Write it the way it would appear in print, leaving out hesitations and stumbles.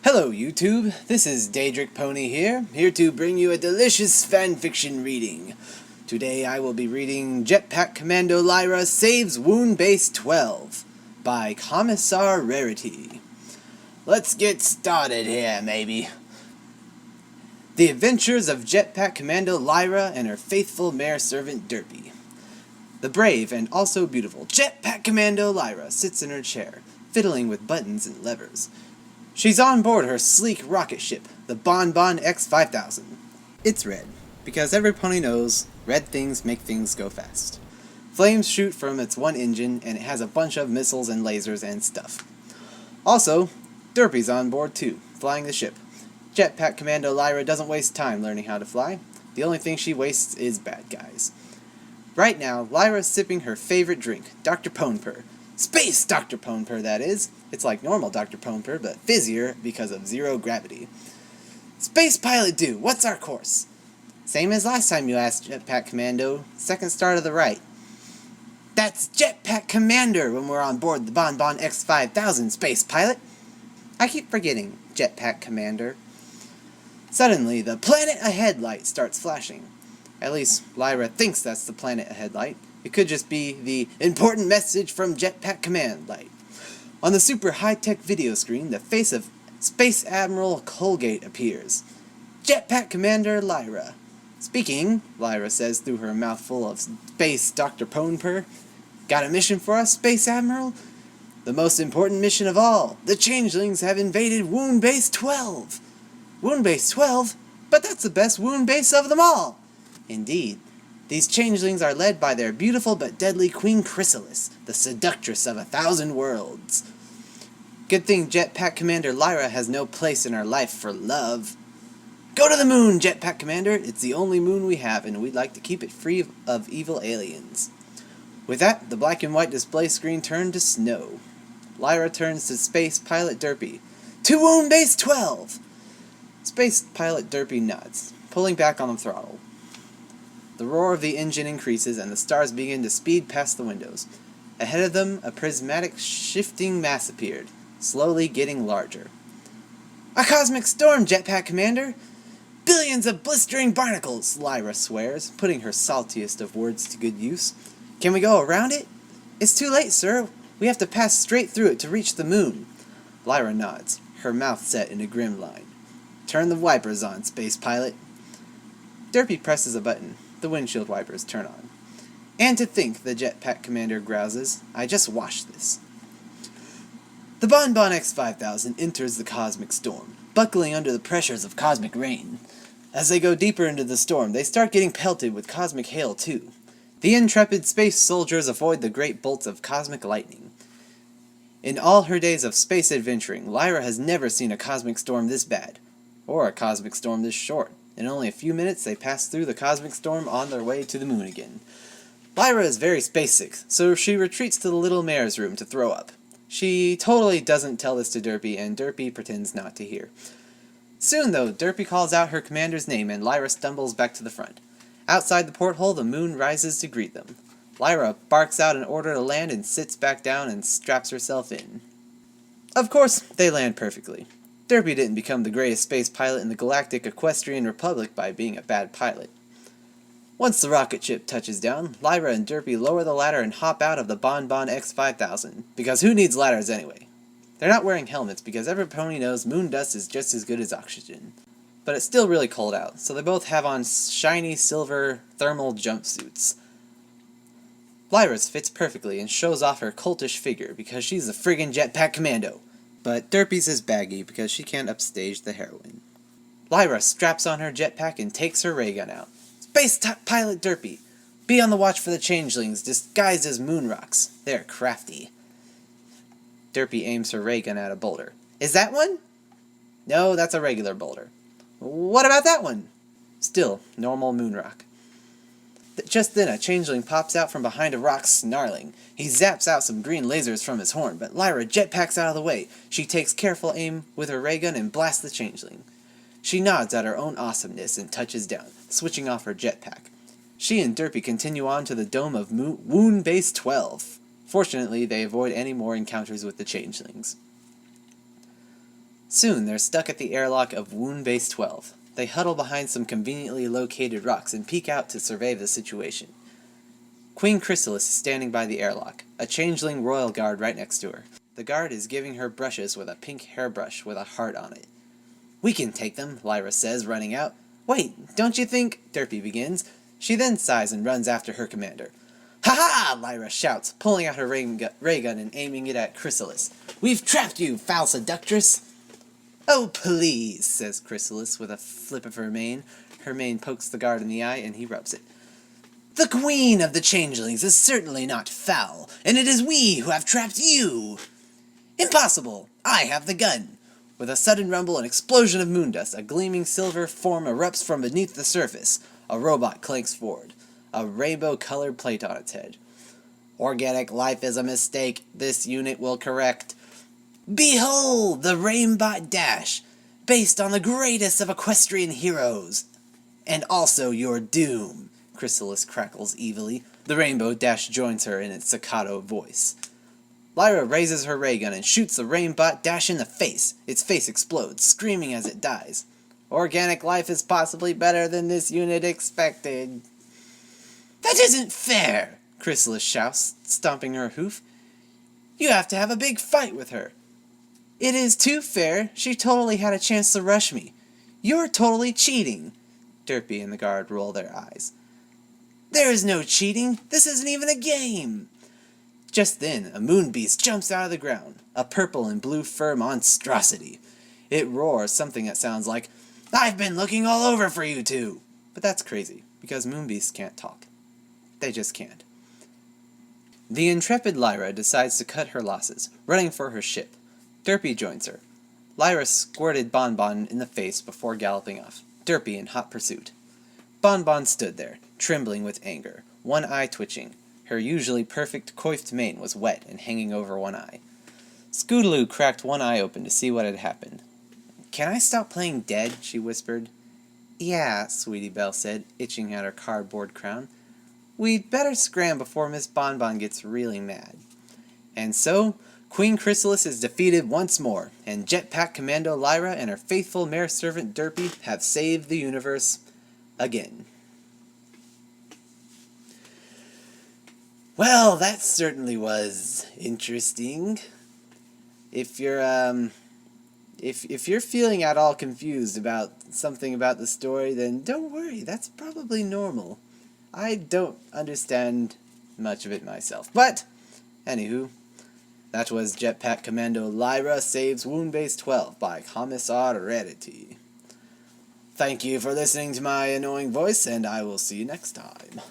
Hello YouTube, this is Daedric Pony here to bring you a delicious fanfiction reading. Today I will be reading Jetpack Commando Lyra Saves Wound Base 12 by Commissar Rarity. Let's get started here, maybe. The adventures of Jetpack Commando Lyra and her faithful mare servant Derpy. The brave and also beautiful Jetpack Commando Lyra sits in her chair, fiddling with buttons and levers. She's on board her sleek rocket ship, the Bonbon X-5000. It's red, because every pony knows red things make things go fast. Flames shoot from its one engine, and it has a bunch of missiles and lasers and stuff. Also, Derpy's on board too, flying the ship. Jetpack Commando Lyra doesn't waste time learning how to fly. The only thing she wastes is bad guys. Right now, Lyra's sipping her favorite drink, Dr. Ponepur. Space Dr. Ponepur, that is. It's like normal Dr. Ponepur, but fizzier because of zero gravity. Space Pilot Do, what's our course? Same as last time you asked, Jetpack Commando. Second star to the right. That's Jetpack Commander when we're on board the Bonbon X-5000, Space Pilot. I keep forgetting, Jetpack Commander. Suddenly, the planet ahead light starts flashing. At least, Lyra thinks that's the planet ahead light. It could just be the important message from Jetpack Command light. On the super high-tech video screen, the face of Space Admiral Colgate appears. Jetpack Commander Lyra. Speaking, Lyra says through her mouthful of Space Dr. Ponepur. Got a mission for us, Space Admiral? The most important mission of all. The changelings have invaded Wound Base 12. Wound Base 12? But that's the best wound base of them all. Indeed. These changelings are led by their beautiful but deadly Queen Chrysalis, the seductress of 1,000 worlds. Good thing Jetpack Commander Lyra has no place in her life for love. Go to the moon, Jetpack Commander. It's the only moon we have, and we'd like to keep it free of evil aliens. With that, the black and white display screen turned to snow. Lyra turns to Space Pilot Derpy. To Wound Base 12! Space Pilot Derpy nods, pulling back on the throttle. The roar of the engine increases, and the stars begin to speed past the windows. Ahead of them, a prismatic shifting mass appeared, slowly getting larger. A cosmic storm, Jetpack Commander! Billions of blistering barnacles, Lyra swears, putting her saltiest of words to good use. Can we go around it? It's too late, sir. We have to pass straight through it to reach the moon. Lyra nods, her mouth set in a grim line. Turn the wipers on, Space Pilot. Derpy presses a button. The windshield wipers turn on. And to think, the Jetpack Commander grouses, I just washed this. The Bonbon X-5000 enters the cosmic storm, buckling under the pressures of cosmic rain. As they go deeper into the storm, they start getting pelted with cosmic hail too. The intrepid space soldiers avoid the great bolts of cosmic lightning. In all her days of space adventuring, Lyra has never seen a cosmic storm this bad, or a cosmic storm this short. In only a few minutes, they pass through the cosmic storm on their way to the moon again. Lyra is very space sick, so she retreats to the little mare's room to throw up. She totally doesn't tell this to Derpy, and Derpy pretends not to hear. Soon, though, Derpy calls out her commander's name, and Lyra stumbles back to the front. Outside the porthole, the moon rises to greet them. Lyra barks out an order to land and sits back down and straps herself in. Of course, they land perfectly. Derpy didn't become the greatest space pilot in the Galactic Equestrian Republic by being a bad pilot. Once the rocket ship touches down, Lyra and Derpy lower the ladder and hop out of the Bonbon X-5000, because who needs ladders anyway? They're not wearing helmets because every pony knows moon dust is just as good as oxygen. But it's still really cold out, so they both have on shiny silver thermal jumpsuits. Lyra's fits perfectly and shows off her cultish figure because she's a friggin' Jetpack Commando. But Derpy's is baggy because she can't upstage the heroine. Lyra straps on her jetpack and takes her ray gun out. Space Pilot Derpy, be on the watch for the changelings disguised as moon rocks. They're crafty. Derpy aims her ray gun at a boulder. Is that one? No, that's a regular boulder. What about that one? Still, normal moon rock. Just then, a changeling pops out from behind a rock snarling. He zaps out some green lasers from his horn, but Lyra jetpacks out of the way. She takes careful aim with her ray gun and blasts the changeling. She nods at her own awesomeness and touches down, switching off her jetpack. She and Derpy continue on to the dome of Wound Base 12. Fortunately, they avoid any more encounters with the changelings. Soon they're stuck at the airlock of Wound Base 12. They huddle behind some conveniently located rocks and peek out to survey the situation. Queen Chrysalis is standing by the airlock, a changeling royal guard right next to her. The guard is giving her brushes with a pink hairbrush with a heart on it. "We can take them," Lyra says, running out. "Wait, don't you think—" Derpy begins. She then sighs and runs after her commander. "Ha-ha!" Lyra shouts, pulling out her ray gun and aiming it at Chrysalis. "We've trapped you, foul seductress!" "Oh, please," says Chrysalis with a flip of her mane. Her mane pokes the guard in the eye, and he rubs it. "The queen of the changelings is certainly not foul, and it is we who have trapped you!" "Impossible! I have the gun!" With a sudden rumble and explosion of moondust, a gleaming silver form erupts from beneath the surface. A robot clanks forward, a rainbow-colored plate on its head. "Organic life is a mistake. This unit will correct." "Behold, the Raimbot Dash, based on the greatest of equestrian heroes. And also your doom," Chrysalis crackles evilly. The Rainbow Dash joins her in its staccato voice. Lyra raises her ray gun and shoots the Raimbot Dash in the face. Its face explodes, screaming as it dies. "Organic life is possibly better than this unit expected." "That isn't fair!" Chrysalis shouts, stomping her hoof. "You have to have a big fight with her." "It is too fair. She totally had a chance to rush me. You're totally cheating." Derpy and the guard roll their eyes. "There is no cheating. This isn't even a game." Just then, a moon beast jumps out of the ground, a purple and blue fur monstrosity. It roars something that sounds like, "I've been looking all over for you two." But that's crazy, because moon beasts can't talk. They just can't. The intrepid Lyra decides to cut her losses, running for her ship. Derpy joins her. Lyra squirted Bonbon in the face before galloping off, Derpy in hot pursuit. Bonbon stood there, trembling with anger, one eye twitching. Her usually perfect coiffed mane was wet and hanging over one eye. Scootaloo cracked one eye open to see what had happened. "Can I stop playing dead?" she whispered. "Yeah," Sweetie Belle said, itching at her cardboard crown. "We'd better scram before Miss Bonbon gets really mad." And so, Queen Chrysalis is defeated once more, and Jetpack Commando Lyra and her faithful mare servant Derpy have saved the universe again. Well, that certainly was interesting. If you're if you're feeling at all confused about something about the story, then don't worry, that's probably normal. I don't understand much of it myself. But anywho, that was Jetpack Commando Lyra Saves Wound Base 12 by Commissar Rarity. Thank you for listening to my annoying voice, and I will see you next time.